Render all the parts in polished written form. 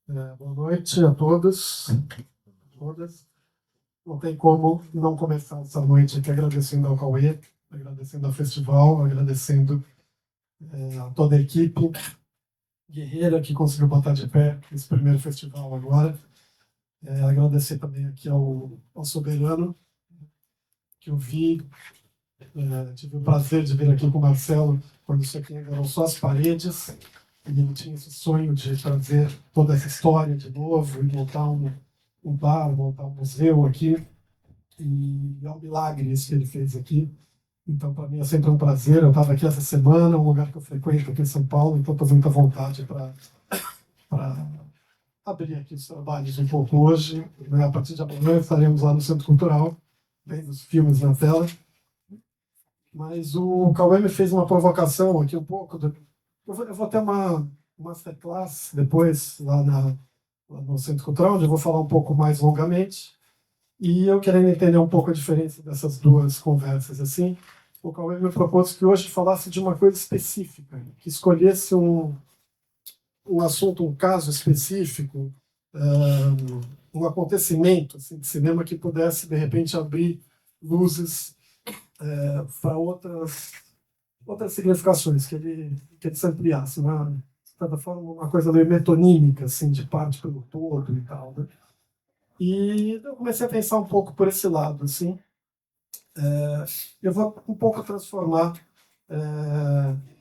Boa noite a todos, todas. Não tem como não começar essa noite aqui agradecendo ao Cauê, agradecendo ao festival, agradecendo a toda a equipe guerreira que conseguiu botar de pé esse primeiro festival agora. Agradecer também aqui ao Soberano, que eu vi, tive o prazer de vir aqui com o Marcelo quando isso aqui ainda eram só as paredes, e ele tinha esse sonho de trazer toda essa história de novo e montar um bar, montar um museu aqui. E é um milagre isso que ele fez aqui. Então, para mim é sempre um prazer. Eu estava aqui essa semana, um lugar que eu frequento aqui em São Paulo, então estou com muita vontade para abrir aqui os trabalhos um pouco hoje. Né? A partir de amanhã estaremos lá no Centro Cultural, vendo os filmes na tela. Mas o Cauê me fez uma provocação aqui um pouco. Eu vou ter uma masterclass depois lá no Centro Cultural, onde eu vou falar um pouco mais longamente. E eu querendo entender um pouco a diferença dessas duas conversas assim, o Cauê me propôs que hoje falasse de uma coisa específica, que escolhesse um assunto, um caso específico, um acontecimento assim, de cinema que pudesse, de repente, abrir luzes para outras significações, que ele se ampliasse, de certa forma, uma coisa meio metonímica, assim, de parte pelo todo e tal, né? E eu comecei a pensar um pouco por esse lado, assim. Eu vou um pouco transformar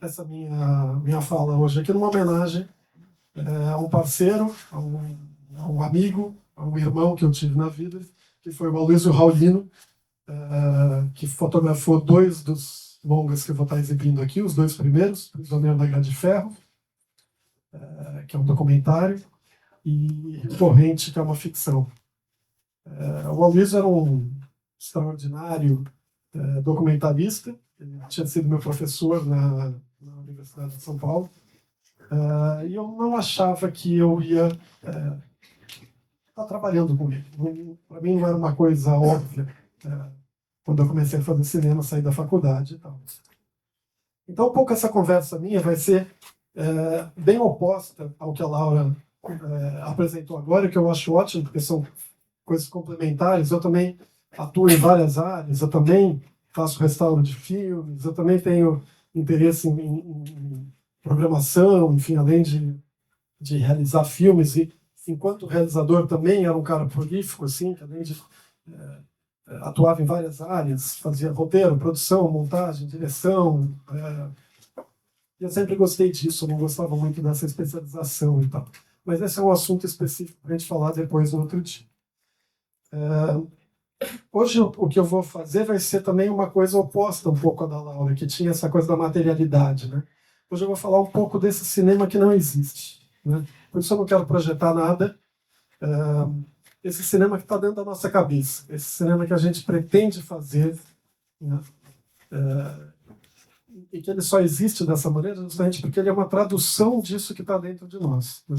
essa minha fala hoje aqui numa homenagem a um parceiro, a um amigo, a um irmão que eu tive na vida, que foi o Aloysio Raulino, que fotografou dois dos longas que eu vou estar exibindo aqui, os dois primeiros, Prisioneiro da Grade de Ferro, que é um documentário, e Corrente, que é uma ficção. O Aloysio era um extraordinário documentarista, ele tinha sido meu professor na Universidade de São Paulo, e eu não achava que eu ia estar trabalhando com ele. Para mim não era uma coisa óbvia quando eu comecei a fazer cinema, sair da faculdade e tal. Então, um pouco essa conversa minha vai ser bem oposta ao que a Laura apresentou agora, que eu acho ótimo, porque são coisas complementares. Eu também atuo em várias áreas, eu também faço restauro de filmes, eu também tenho interesse em programação, enfim, além de realizar filmes, e enquanto realizador também era um cara prolífico, assim, que além de atuava em várias áreas, fazia roteiro, produção, montagem, direção, e eu sempre gostei disso, eu não gostava muito dessa especialização e tal. Mas esse é um assunto específico para a gente falar depois no outro dia. Hoje o que eu vou fazer vai ser também uma coisa oposta um pouco à da Laura, que tinha essa coisa da materialidade, né? Hoje eu vou falar um pouco desse cinema que não existe, né? Por isso eu não quero projetar nada. Esse cinema que está dentro da nossa cabeça, esse cinema que a gente pretende fazer, né? E que ele só existe dessa maneira justamente porque ele é uma tradução disso que está dentro de nós, né?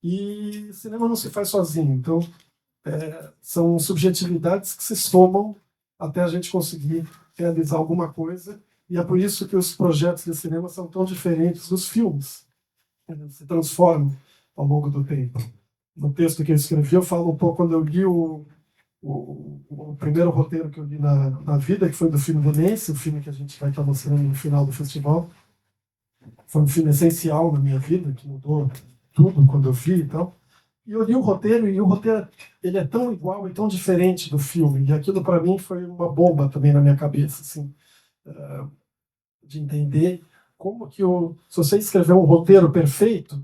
E cinema não se faz sozinho, então são subjetividades que se somam até a gente conseguir realizar alguma coisa, e é por isso que os projetos de cinema são tão diferentes dos filmes. Eles se transformam ao longo do tempo. No texto que eu escrevi, eu falo um pouco quando eu li o primeiro roteiro que eu li na vida, que foi do filme Demência, o filme que a gente vai estar mostrando no final do festival. Foi um filme essencial na minha vida, que mudou tudo quando eu vi e tal. E eu li o roteiro, e o roteiro ele é tão igual e tão diferente do filme. E aquilo, para mim, foi uma bomba também na minha cabeça, assim, de entender como que se você escrever um roteiro perfeito,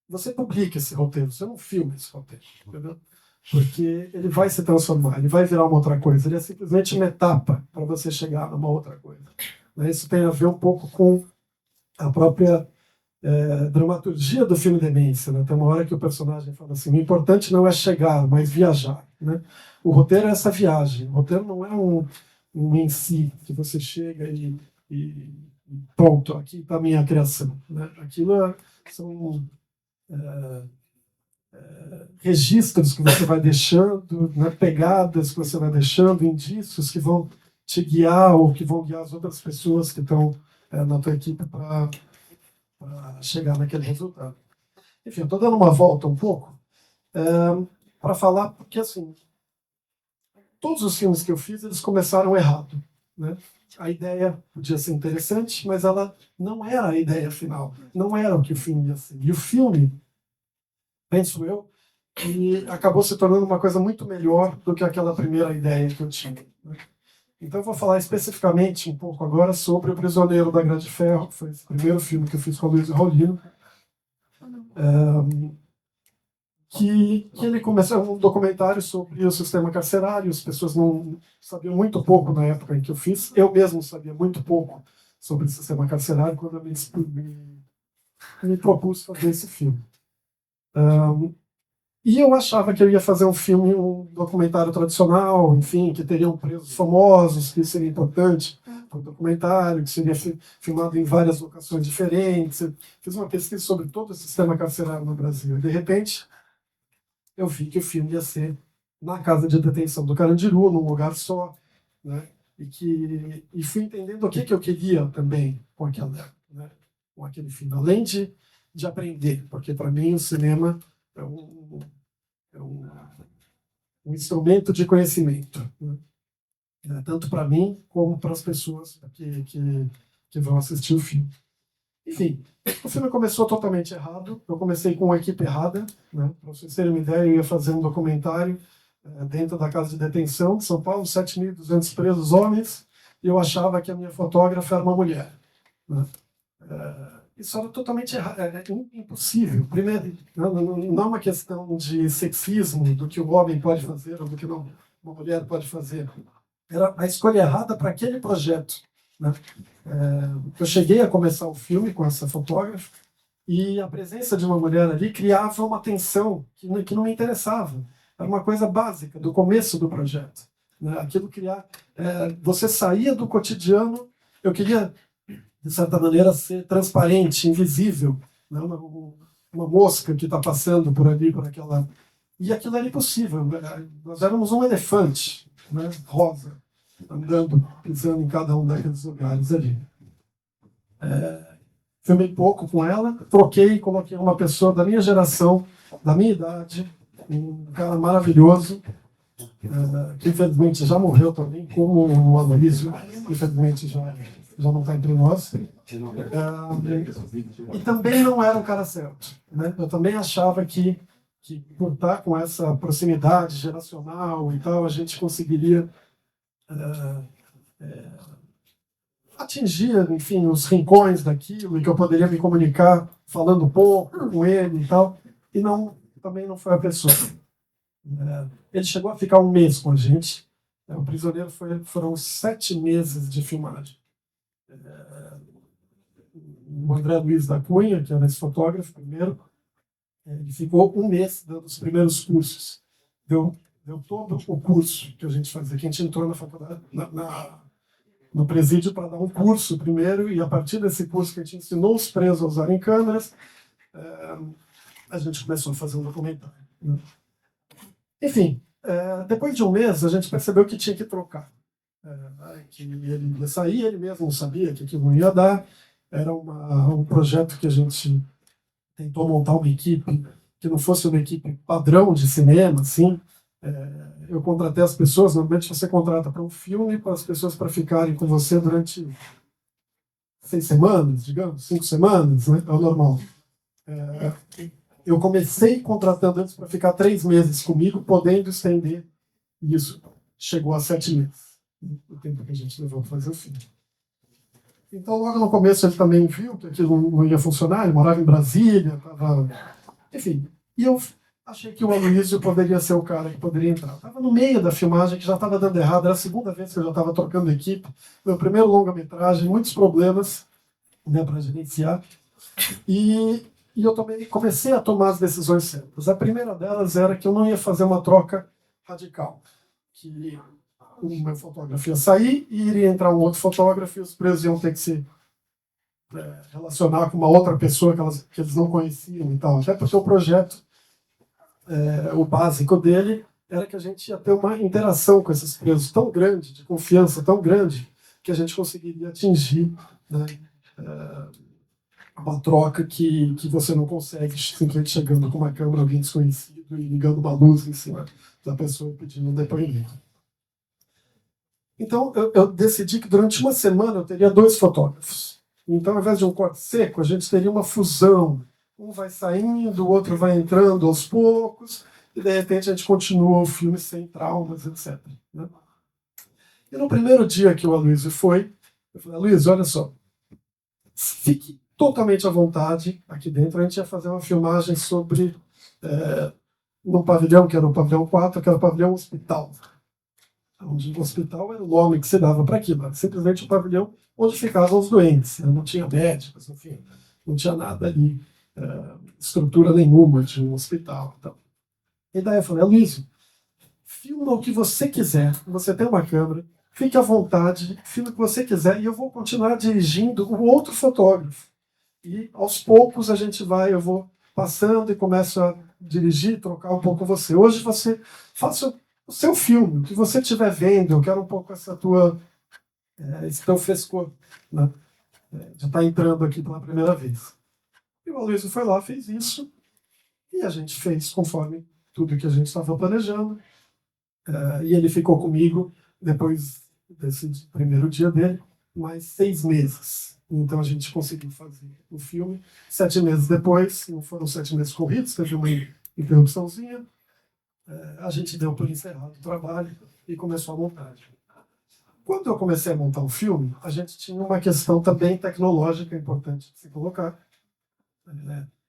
você publica esse roteiro, você não filma esse roteiro, entendeu? Porque ele vai se transformar, ele vai virar uma outra coisa. Ele é simplesmente uma etapa para você chegar numa outra coisa. Isso tem a ver um pouco com a própria dramaturgia do filme Demência, né? Tem uma hora que o personagem fala assim: o importante não é chegar, mas viajar, né? O roteiro é essa viagem. O roteiro não é um em si que você chega e pronto, aqui está a minha criação, né? Aquilo são registros que você vai deixando, né? Pegadas que você vai deixando, indícios que vão te guiar ou que vão guiar as outras pessoas que estão na tua equipe para chegar naquele resultado. Enfim, eu estou dando uma volta um pouco para falar, porque assim, todos os filmes que eu fiz, eles começaram errado, né? A ideia podia ser interessante, mas ela não era a ideia final, não era o que o filme ia ser. E o filme, penso eu, que acabou se tornando uma coisa muito melhor do que aquela primeira ideia que eu tinha, né? Então eu vou falar especificamente um pouco agora sobre O Prisioneiro da Grande Ferro, que foi esse primeiro filme que eu fiz com a Luiz Raulino, que ele começou um documentário sobre o sistema carcerário. As pessoas não sabiam muito pouco na época em que eu fiz. Eu mesmo sabia muito pouco sobre o sistema carcerário quando eu me propus fazer esse filme. E eu achava que eu ia fazer um filme, um documentário tradicional, enfim, que teriam presos famosos, que seria importante para o documentário, que seria filmado em várias locações diferentes. Eu fiz uma pesquisa sobre todo o sistema carcerário no Brasil. E, de repente, eu vi que o filme ia ser na casa de detenção do Carandiru, num lugar só, né? E fui entendendo o que eu queria também com aquela, né? Com aquele filme, além de aprender, porque para mim o cinema é um instrumento de conhecimento, né? Tanto para mim como para as pessoas que vão assistir o filme. Enfim, o filme começou totalmente errado. Eu comecei com uma equipe errada, né? Para vocês terem uma ideia, eu ia fazer um documentário dentro da casa de detenção de São Paulo, 7.200 presos homens, e eu achava que a minha fotógrafa era uma mulher, né? Isso era totalmente errado, impossível. Primeiro, não é uma questão de sexismo, do que o homem pode fazer ou do que não, uma mulher pode fazer. Era a escolha errada para aquele projeto, né? Eu cheguei a começar o filme com essa fotógrafa e a presença de uma mulher ali criava uma tensão que não me interessava. Era uma coisa básica do começo do projeto, né? Aquilo criar, você saía do cotidiano. Eu queria, de certa maneira, ser transparente, invisível, né? Uma mosca que está passando por ali, por aquela... E aquilo era impossível. Nós éramos um elefante, né? Rosa, andando, pisando em cada um daqueles lugares ali. Filmei pouco com ela, troquei e coloquei uma pessoa da minha geração, da minha idade, um cara maravilhoso, que infelizmente já morreu também, como o Aloysio, infelizmente já não está entre nós. E também não era o cara certo, né? Eu também achava que por estar com essa proximidade geracional e tal, a gente conseguiria atingir, enfim, os rincões daquilo, e que eu poderia me comunicar falando pouco com ele e tal. E também não foi a pessoa. Ele chegou a ficar um mês com a gente. O Prisioneiro foram 7 meses de filmagem. O André Luiz da Cunha, que era esse fotógrafo primeiro, ele ficou um mês dando os primeiros cursos. Deu todo o curso que a gente fazia, que a gente entrou na faculdade, no presídio, para dar um curso primeiro, e a partir desse curso que a gente ensinou os presos a usarem câmeras, a gente começou a fazer um documentário, né? Enfim, depois de um mês, a gente percebeu que tinha que trocar. Que ele ia sair, ele mesmo não sabia que aquilo não ia dar. Era um projeto que a gente tentou montar uma equipe que não fosse uma equipe padrão de cinema, assim. Eu contratei as pessoas. Normalmente você contrata para um filme, para as pessoas para ficarem com você durante 6 semanas, digamos, 5 semanas, né? É o normal. Eu comecei contratando antes para ficar 3 meses comigo, podendo estender. E isso chegou a 7 meses, o tempo que a gente levou para fazer o filme. Então, logo no começo, ele também viu que aquilo não ia funcionar. Ele morava em Brasília, enfim. E eu achei que o Aloysio poderia ser o cara que poderia entrar. Estava no meio da filmagem, que já estava dando errado. Era a segunda vez que eu já estava trocando equipe. Meu primeiro longa-metragem, muitos problemas, né, para gerenciar. E eu comecei a tomar as decisões certas. A primeira delas era que eu não ia fazer uma troca radical. Que o meu fotógrafo ia sair e iria entrar um outro fotógrafo, e os presos iam ter que se relacionar com uma outra pessoa que eles não conheciam e tal. Até porque o projeto, o básico dele, era que a gente ia ter uma interação com esses presos tão grande, de confiança tão grande, que a gente conseguiria atingir, né, uma troca que você não consegue simplesmente chegando com uma câmera, alguém desconhecido e ligando uma luz em cima da pessoa pedindo um depoimento. Então, eu decidi que durante uma semana eu teria 2 fotógrafos. Então, ao invés de um corte seco, a gente teria uma fusão. Um vai saindo, o outro vai entrando aos poucos, e de repente a gente continua o filme sem traumas, etc. Né? E no primeiro dia que o Aloysio foi, eu falei: Aloysio, olha só, fique totalmente à vontade aqui dentro. A gente ia fazer uma filmagem sobre no pavilhão, que era o pavilhão 4, que era o pavilhão hospital. Onde o hospital era o nome que se dava para aquilo, era simplesmente o pavilhão onde ficavam os doentes. Não tinha médicos, enfim, não tinha nada ali, estrutura nenhuma de um hospital. Então. E daí eu falei: Aloysio, filma o que você quiser, você tem uma câmera, fique à vontade, filme o que você quiser, e eu vou continuar dirigindo o outro fotógrafo. E aos poucos eu vou passando e começo a dirigir, trocar um pouco você. Hoje você faça o seu filme, o que você estiver vendo, eu quero um pouco esse teu frescor, né? De estar entrando aqui pela primeira vez. E o Aloysio foi lá, fez isso, e a gente fez conforme tudo que a gente estava planejando. E ele ficou comigo, depois desse primeiro dia dele, mais 6 meses. Então a gente conseguiu fazer o filme. 7 meses depois, não foram 7 meses corridos, teve uma interrupçãozinha. A gente deu por encerrado o trabalho e começou a montagem. Quando eu comecei a montar o filme, a gente tinha uma questão também tecnológica importante de se colocar. A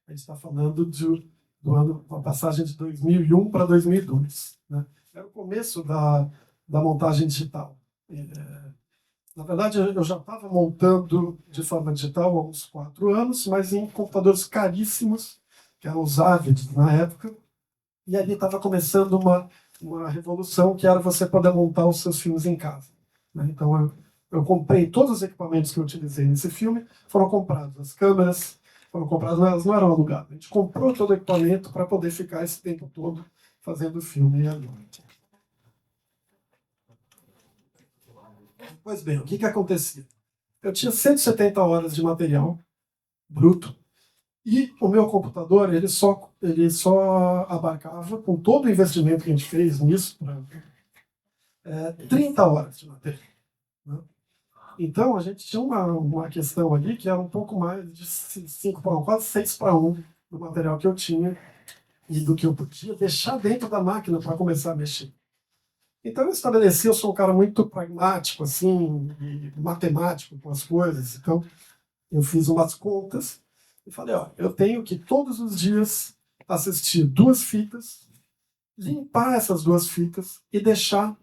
gente está falando do ano, uma passagem de 2001 para 2002. Né? Era o começo da montagem digital. Na verdade, eu já estava montando de forma digital há uns 4 anos, mas em computadores caríssimos, que eram os Avid na época. E ali estava começando uma revolução, que era você poder montar os seus filmes em casa. Né? Então, eu comprei todos os equipamentos que eu utilizei nesse filme, foram comprados. As câmeras foram compradas, elas não eram alugadas. A gente comprou todo o equipamento para poder ficar esse tempo todo fazendo o filme à noite. Pois bem, o que acontecia? Eu tinha 170 horas de material bruto, e o meu computador ele só abarcava, com todo o investimento que a gente fez nisso, 30 horas de material. Né? Então a gente tinha uma questão ali que era um pouco mais de 5 para 1, quase 6 para 1 do material que eu tinha e do que eu podia deixar dentro da máquina para começar a mexer. Então eu sou um cara muito pragmático, assim, e matemático com as coisas. Então eu fiz umas contas e falei: ó, eu tenho que todos os dias assistir 2 fitas, limpar essas 2 fitas e deixar,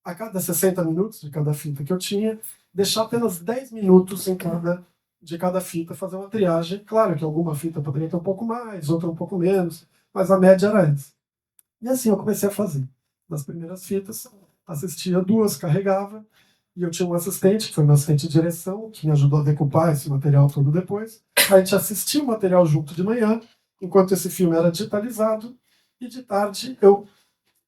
a cada 60 minutos de cada fita que eu tinha, deixar apenas 10 minutos de cada fita, fazer uma triagem. Claro que alguma fita poderia ter um pouco mais, outra um pouco menos, mas a média era essa. E assim eu comecei a fazer. Nas primeiras fitas, assistia 2, carregava, e eu tinha um assistente, que foi meu assistente de direção, que me ajudou a decupar esse material todo depois. A gente assistia o material junto de manhã, enquanto esse filme era digitalizado, e de tarde eu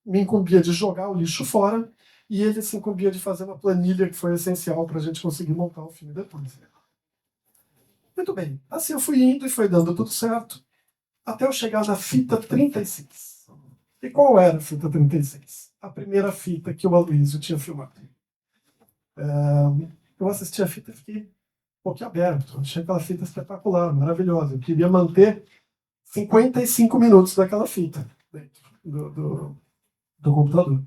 me incumbia de jogar o lixo fora, e ele se incumbia de fazer uma planilha que foi essencial para a gente conseguir montar o filme depois. Muito bem, assim eu fui indo e foi dando tudo certo, até eu chegar na fita 36. E qual era a fita 36? A primeira fita que o Aloysio tinha filmado. Eu assisti a fita e fiquei boquiaberto. Achei aquela fita espetacular, maravilhosa. Eu queria manter 55 minutos daquela fita dentro do computador.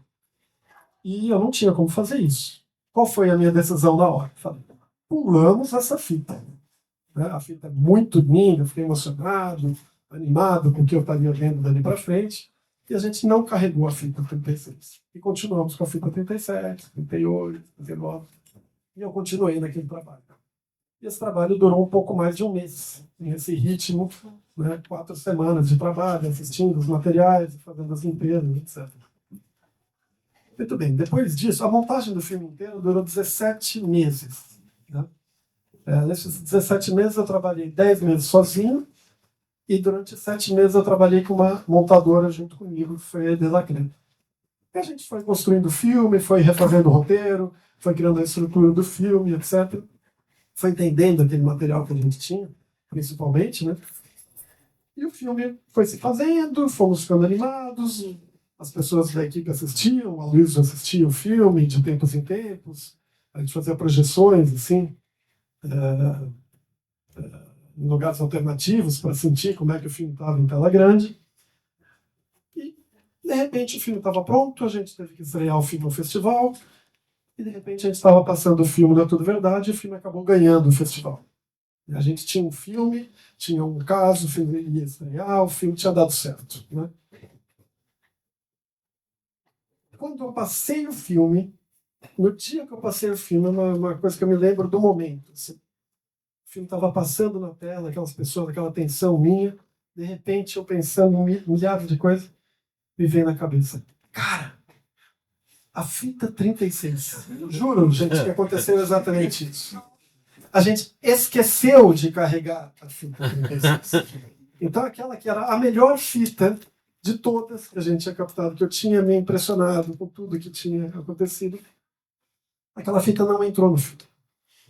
E eu não tinha como fazer isso. Qual foi a minha decisão na hora? Falei: pulamos essa fita. Né? A fita é muito linda, eu fiquei emocionado, animado com o que eu estaria vendo dali para frente. E a gente não carregou a fita 36. E continuamos com a fita 37, 38, 39. E eu continuei naquele trabalho. E esse trabalho durou um pouco mais de um mês. Nesse ritmo, né, 4 semanas de trabalho, assistindo os materiais, fazendo as limpezas, etc. Muito bem, depois disso, a montagem do filme inteiro durou 17 meses. Né? Nesses 17 meses eu trabalhei 10 meses sozinho, e durante 7 meses eu trabalhei com uma montadora junto comigo, que foi a Delacré. E a gente foi construindo o filme, foi refazendo o roteiro, foi criando a estrutura do filme, etc. Foi entendendo aquele material que a gente tinha. principalmente, né? E o filme foi se fazendo, fomos ficando animados, as pessoas da equipe assistiam, a Luísa assistia o filme de tempos em tempos, a gente fazia projeções, assim, em lugares alternativos para sentir como é que o filme estava em tela grande. E, de repente, o filme estava pronto, a gente teve que estrear o filme no festival, e, de repente, a gente estava passando o filme na Tudo Verdade e o filme acabou ganhando o festival. A gente tinha um filme, tinha um caso, o filme ia estrear, o filme tinha dado certo, né? Quando eu passei o filme, no dia que eu passei o filme, uma coisa que eu me lembro do momento. Assim, o filme estava passando na tela, aquelas pessoas, aquela tensão minha, de repente eu pensando em milhares de coisas, me veio na cabeça. Cara, a fita 36. Eu juro, gente, que aconteceu exatamente isso. A gente esqueceu de carregar a fita 36. Então, aquela que era a melhor fita de todas que a gente tinha captado, que eu tinha me impressionado com tudo que tinha acontecido, aquela fita não entrou no filme.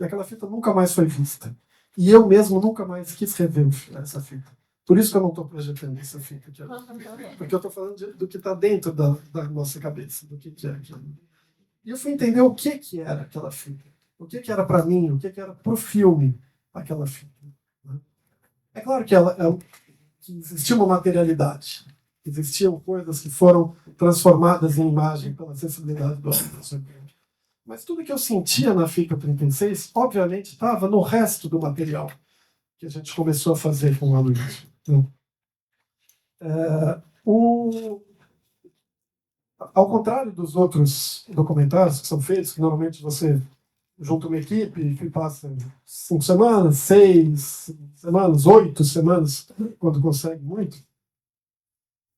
E aquela fita nunca mais foi vista. E eu mesmo nunca mais quis rever essa fita. Por isso que eu não estou projetando essa fita aqui. Porque eu estou falando do que está dentro da nossa cabeça, do que é aquilo. E eu fui entender o que era aquela fita. O que era para mim, o que era para o filme aquela fita. É claro que existia uma materialidade. Existiam coisas que foram transformadas em imagem pela sensibilidade do autor. Mas tudo que eu sentia na fita 36, obviamente, estava no resto do material que a gente começou a fazer com o Aloysio. Ao contrário dos outros documentários que são feitos, que normalmente você junta uma equipe que passa 5 semanas, 6 semanas, 8 semanas, quando consegue muito,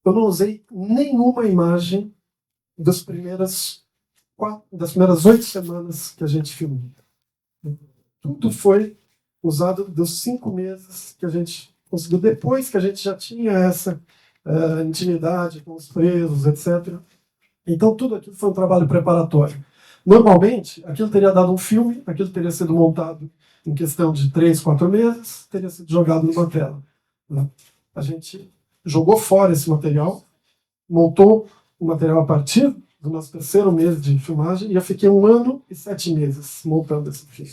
eu não usei nenhuma imagem das primeiras 8 semanas que a gente filmou. Tudo foi usado dos 5 meses que a gente conseguiu, depois que a gente já tinha essa intimidade com os presos, etc. Então, tudo aquilo foi um trabalho preparatório. Normalmente, aquilo teria dado um filme, aquilo teria sido montado em questão de 3, 4 meses, teria sido jogado numa tela. Né? A gente jogou fora esse material, montou o material a partir do nosso 3º mês de filmagem, e eu fiquei 1 ano e 7 meses montando esse filme.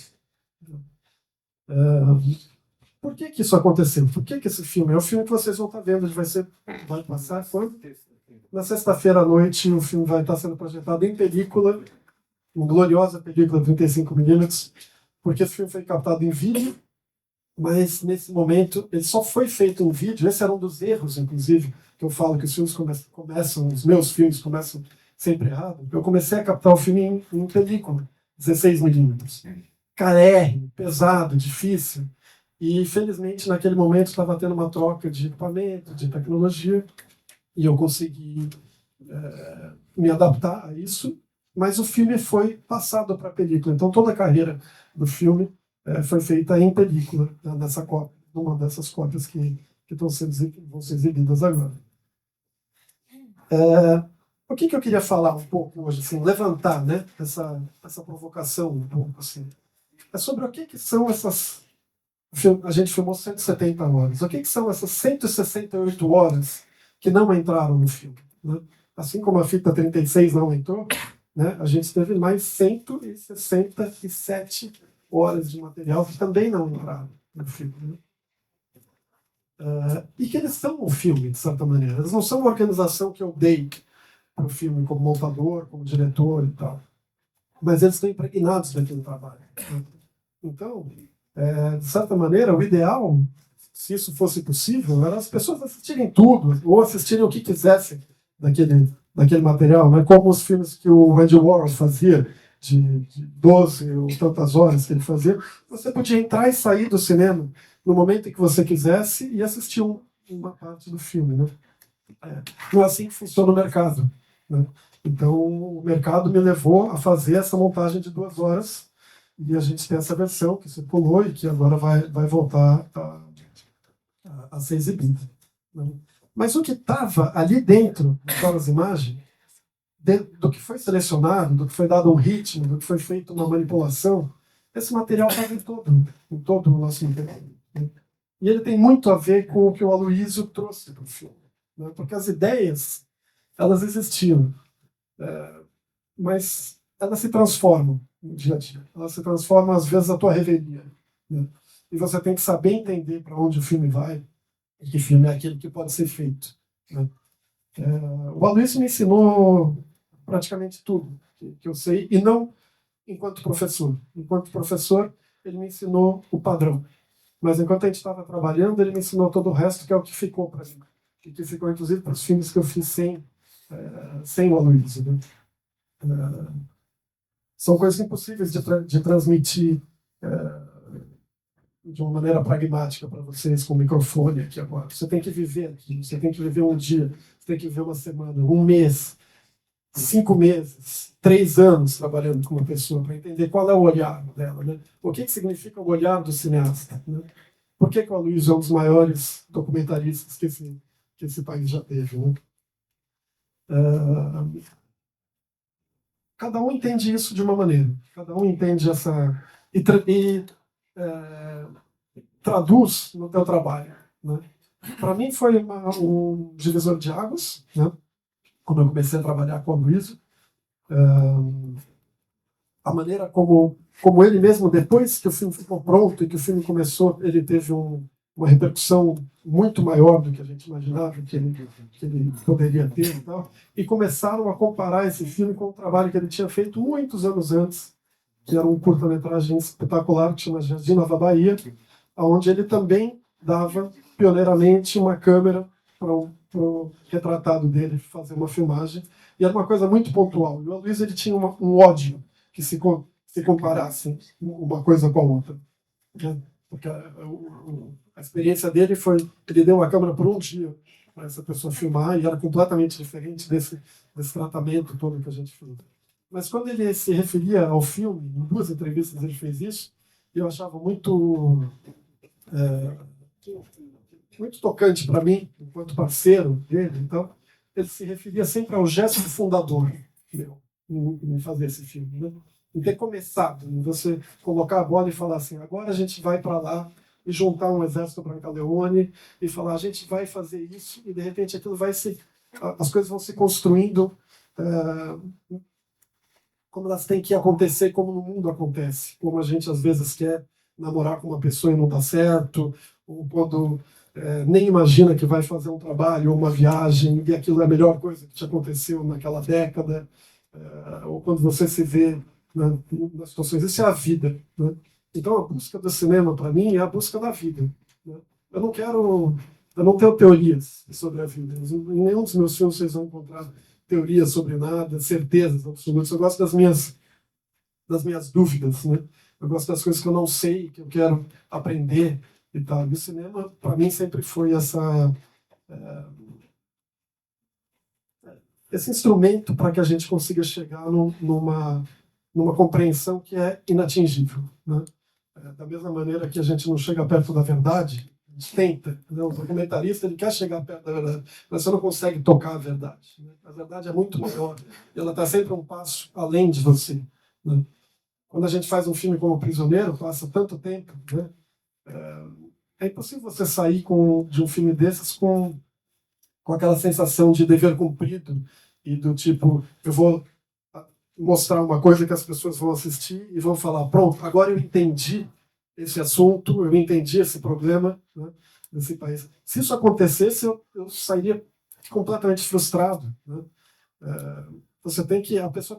Por que isso aconteceu? Por que esse filme? É o filme que vocês vão estar vendo, vai passar quando? Na sexta-feira à noite, o filme vai estar sendo projetado em película, em gloriosa película 35mm, porque esse filme foi captado em vídeo, mas nesse momento ele só foi feito em vídeo. Esse era um dos erros, inclusive, que eu falo que os filmes começam, os meus filmes começam sempre errado. Eu comecei a captar o filme em película, 16mm. Carérrimo, pesado, difícil. E, felizmente, naquele momento estava tendo uma troca de equipamento, de tecnologia, e eu consegui me adaptar a isso, mas o filme foi passado para a película. Então, toda a carreira do filme foi feita em película, né, numa dessas cópias que vão ser exibidas agora. O que eu queria falar um pouco hoje, assim, levantar, né, essa provocação um pouco, assim, é sobre o que são essas... A gente filmou 170 horas. O que são essas 168 horas que não entraram no filme? Né? Assim como a fita 36 não entrou, né, a gente teve mais 167 horas de material que também não entraram no filme. Né? E que eles são um filme, de certa maneira. Eles não são uma organização que eu dei para o filme como montador, como diretor e tal. Mas eles estão impregnados daquele trabalho. Né? Então, de certa maneira, o ideal, se isso fosse possível, era as pessoas assistirem tudo, ou assistirem o que quisessem daquele material, né? Como os filmes que o Andy Warhol fazia, de 12 ou tantas horas que ele fazia. Você podia entrar e sair do cinema no momento em que você quisesse e assistir uma parte do filme. Né? Não é assim que funciona o mercado. Né? Então, o mercado me levou a fazer essa montagem de 2 horas, e a gente tem essa versão que circulou e que agora vai voltar a ser exibida. Né? Mas o que estava ali dentro daquelas imagens, do que foi selecionado, do que foi dado um ritmo, do que foi feita uma manipulação, esse material estava em todo o nosso material. Né? E ele tem muito a ver com o que o Aloysio trouxe para o filme, né? Porque as ideias, elas existiam, mas elas se transformam no dia a dia. Elas se transformam, às vezes, na tua revelia, né? E você tem que saber entender para onde o filme vai, e que filme é aquele que pode ser feito, né? O Aloysio me ensinou praticamente tudo que eu sei, e não enquanto professor. Enquanto professor, ele me ensinou o padrão. Mas enquanto a gente estava trabalhando, ele me ensinou todo o resto, que é o que ficou para mim. E que ficou, inclusive, para os filmes que eu fiz sem o Aloysio, né? São coisas impossíveis de transmitir de uma maneira pragmática para vocês com o microfone aqui agora. Você tem que viver aqui, você tem que viver um dia, você tem que viver uma semana, um mês, 5 meses, 3 anos trabalhando com uma pessoa para entender qual é o olhar dela, né? O que significa o olhar do cineasta, né? Por que o Aloysio é um dos maiores documentaristas que esse país já teve, né? Cada um entende isso de uma maneira, cada um entende essa e traduz no teu trabalho, né? Para mim foi um divisor de águas, né? Quando eu comecei a trabalhar com o Aloysio, a maneira como ele mesmo, depois que o filme ficou pronto e que o filme começou, ele teve uma repercussão muito maior do que a gente imaginava que ele poderia ter e tal. E começaram a comparar esse filme com o trabalho que ele tinha feito muitos anos antes, que era um curta-metragem espetacular que chama Jardim Nova Bahia, onde ele também dava pioneiramente uma câmera para o retratado dele fazer uma filmagem. E era uma coisa muito pontual. E o Aloysio, ele tinha um ódio que se comparassem uma coisa com a outra, né? Porque a experiência dele foi, ele deu uma câmera por um dia para essa pessoa filmar e era completamente diferente desse tratamento todo que a gente fez. Mas quando ele se referia ao filme, em 2 entrevistas ele fez isso, e eu achava muito tocante para mim, enquanto parceiro dele. Então, ele se referia sempre ao gesto fundador meu, em fazer esse filme, né? Em ter começado, em você colocar a bola e falar assim: agora a gente vai para lá e juntar um exército Brancaleone e falar: a gente vai fazer isso, e de repente aquilo as coisas vão se construindo como elas têm que acontecer, como no mundo acontece, como a gente às vezes quer namorar com uma pessoa e não dá certo, ou quando nem imagina que vai fazer um trabalho ou uma viagem e aquilo é a melhor coisa que te aconteceu naquela década, ou quando você se vê nas situações. Isso é a vida, né? Então a busca do cinema para mim é a busca da vida, né? Eu não tenho teorias sobre a vida. Em nenhum dos meus filmes vocês vão encontrar teorias sobre nada, certezas absolutas. Eu gosto das minhas dúvidas, né? Eu gosto das coisas que eu não sei, que eu quero aprender e tal. E o cinema, para mim, sempre foi esse instrumento para que a gente consiga chegar numa compreensão que é inatingível, né? Da mesma maneira que a gente não chega perto da verdade, a gente tenta, né? O documentarista, ele quer chegar perto da verdade, mas você não consegue tocar a verdade, né? A verdade é muito maior e ela está sempre um passo além de você, né? Quando a gente faz um filme como Prisioneiro, passa tanto tempo, né? É impossível você sair de um filme desses com aquela sensação de dever cumprido e do tipo, eu vou mostrar uma coisa que as pessoas vão assistir e vão falar: pronto, agora eu entendi esse assunto, eu entendi esse problema, né, nesse país. Se isso acontecesse, eu sairia completamente frustrado, né? A pessoa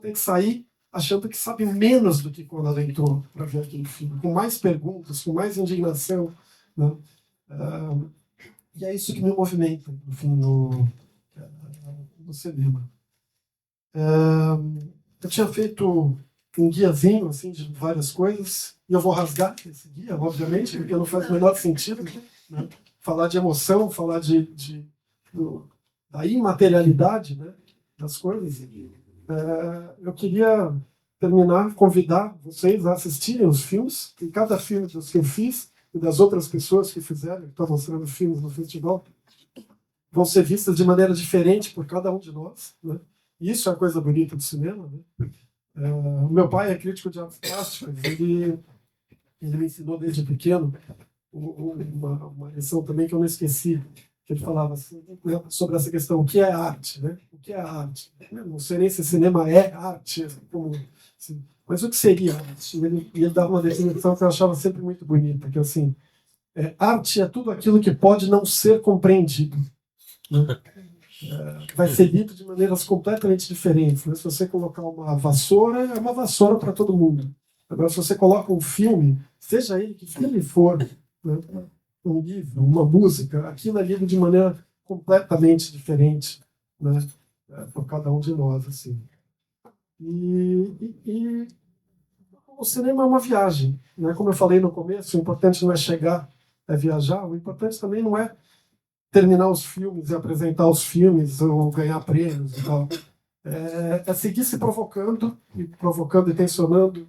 tem que sair achando que sabe menos do que quando ela entrou para ver aquele filme, com mais perguntas, com mais indignação, né? E é isso que me movimenta, no fim, no cinema. Eu tinha feito um guiazinho assim, de várias coisas, e eu vou rasgar esse guia, obviamente, porque não faz o menor sentido, né? Falar de emoção, falar da imaterialidade, né, das coisas. Eu queria terminar, convidar vocês a assistirem os filmes, e cada filme dos que eu fiz, e das outras pessoas que fizeram, que estão mostrando filmes no festival, vão ser vistas de maneira diferente por cada um de nós, né? E isso é a coisa bonita do cinema, né? O meu pai é crítico de artes plásticas, ele me ensinou desde pequeno uma lição também que eu não esqueci, que ele falava assim, né, sobre essa questão, o que é arte, né? O que é arte? Não sei nem se cinema é arte, assim, mas o que seria arte? E ele dava uma definição que eu achava sempre muito bonita, que assim, arte é tudo aquilo que pode não ser compreendido, né? Vai ser dito de maneiras completamente diferentes, né? Se você colocar uma vassoura, é uma vassoura para todo mundo. Agora, se você coloca um filme, seja ele que filme for, né? Um livro, uma música, aquilo é lido de maneira completamente diferente, né? Por cada um de nós, assim. E o cinema é uma viagem, né? Como eu falei no começo, o importante não é chegar, é viajar. O importante também não é terminar os filmes e apresentar os filmes ou ganhar prêmios e tal. É seguir se provocando e tensionando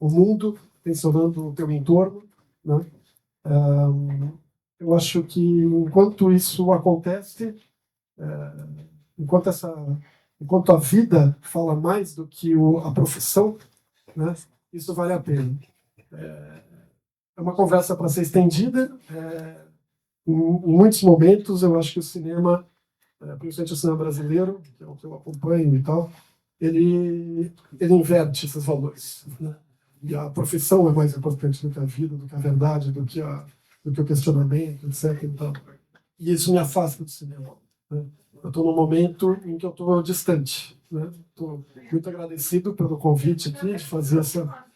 o mundo, tensionando o teu entorno, né? Eu acho que enquanto isso acontece, enquanto a vida fala mais do que a profissão, né? Isso vale a pena. É uma conversa para ser estendida. Em muitos momentos, eu acho que o cinema, principalmente o cinema brasileiro, que é o que eu acompanho e tal, ele inverte esses valores, né? E a profissão é mais importante do que a vida, do que a verdade, do que o questionamento, etc. Então, e isso me afasta do cinema, né? Eu estou num momento em que eu estou distante, né? Estou muito agradecido pelo convite aqui, de fazer essa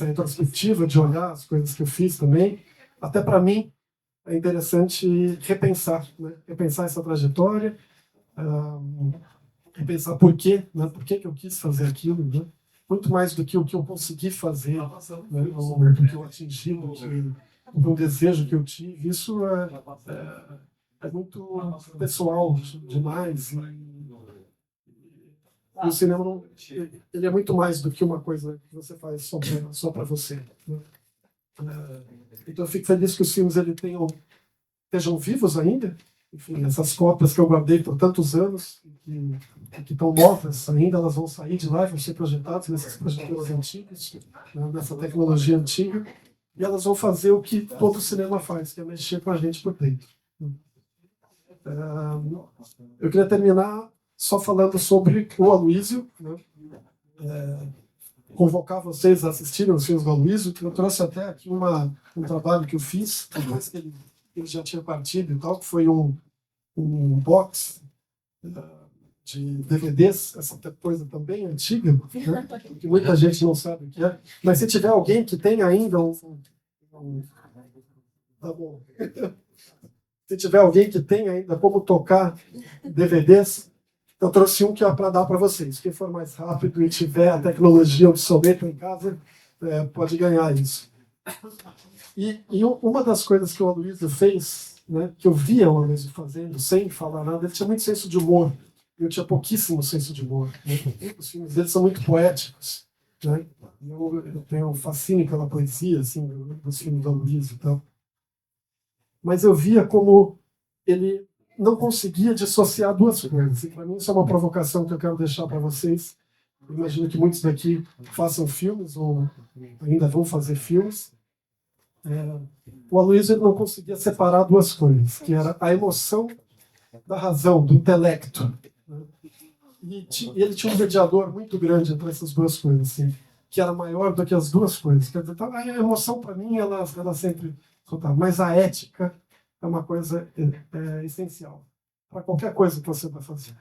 retrospectiva, de olhar as coisas que eu fiz também. Até para mim, é interessante repensar, né? Repensar essa trajetória, repensar por quê, né? Por que eu quis fazer aquilo, né? Muito mais do que o que eu consegui fazer, né? Ou do que eu atingi, do desejo que eu tive. Isso é muito pessoal demais. E o cinema ele é muito mais do que uma coisa que você faz só para você, né? Então eu fico feliz que os filmes estejam vivos ainda. Enfim, essas cópias que eu guardei por tantos anos, que estão novas ainda, elas vão sair de lá, vão ser projetadas nesses projetores antigos, né, nessa tecnologia antiga, e elas vão fazer o que todo cinema faz, que é mexer com a gente por dentro. Eu queria terminar só falando sobre o Aloysio, né? Convocar vocês a assistirem os filmes do Aloysio, que eu trouxe até aqui um trabalho que eu fiz, depois que ele já tinha partido e tal, que foi um box de DVDs, essa coisa também antiga, né? Que muita gente não sabe o que é. Mas se tiver alguém que tem ainda tá bom. Se tiver alguém que tem ainda como tocar DVDs, eu trouxe um que é para dar para vocês. Quem for mais rápido e tiver a tecnologia obsoleta em casa, pode ganhar isso. E uma das coisas que o Aloysio fez, né, que eu via o Aloysio fazendo, sem falar nada, ele tinha muito senso de humor. Eu tinha pouquíssimo senso de humor, né? Os filmes dele são muito poéticos, né? Eu tenho um fascínio pela poesia, assim, dos filmes do Aloysio e tal. Mas eu via como ele não conseguia dissociar duas coisas. E para mim isso é uma provocação que eu quero deixar para vocês. Eu imagino que muitos daqui façam filmes ou ainda vão fazer filmes. O Aloysio não conseguia separar duas coisas, que era a emoção da razão, do intelecto, né? E ele tinha um mediador muito grande entre essas duas coisas, assim, que era maior do que as duas coisas. Quer dizer, a emoção, para mim, ela sempre faltava, mas a ética é uma coisa essencial para qualquer coisa que você vai fazer,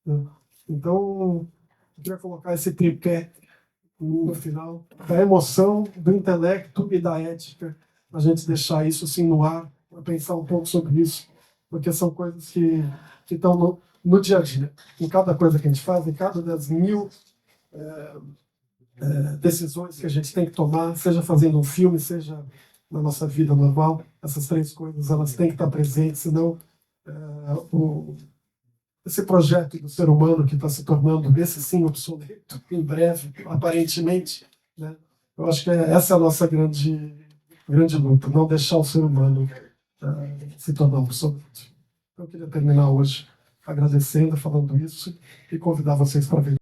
né? Então, eu queria colocar esse tripé no final, da emoção, do intelecto e da ética, a gente deixar isso assim no ar, para pensar um pouco sobre isso, porque são coisas que estão no dia a dia, em cada coisa que a gente faz, em cada das mil decisões que a gente tem que tomar, seja fazendo um filme, seja na nossa vida normal, essas três coisas elas têm que estar presentes, senão esse projeto do ser humano que está se tornando, esse sim, obsoleto, em breve, aparentemente, né? Eu acho que essa é a nossa grande luta, não deixar o ser humano se tornar obsoleto. Eu queria terminar hoje agradecendo, falando isso, e convidar vocês para ver.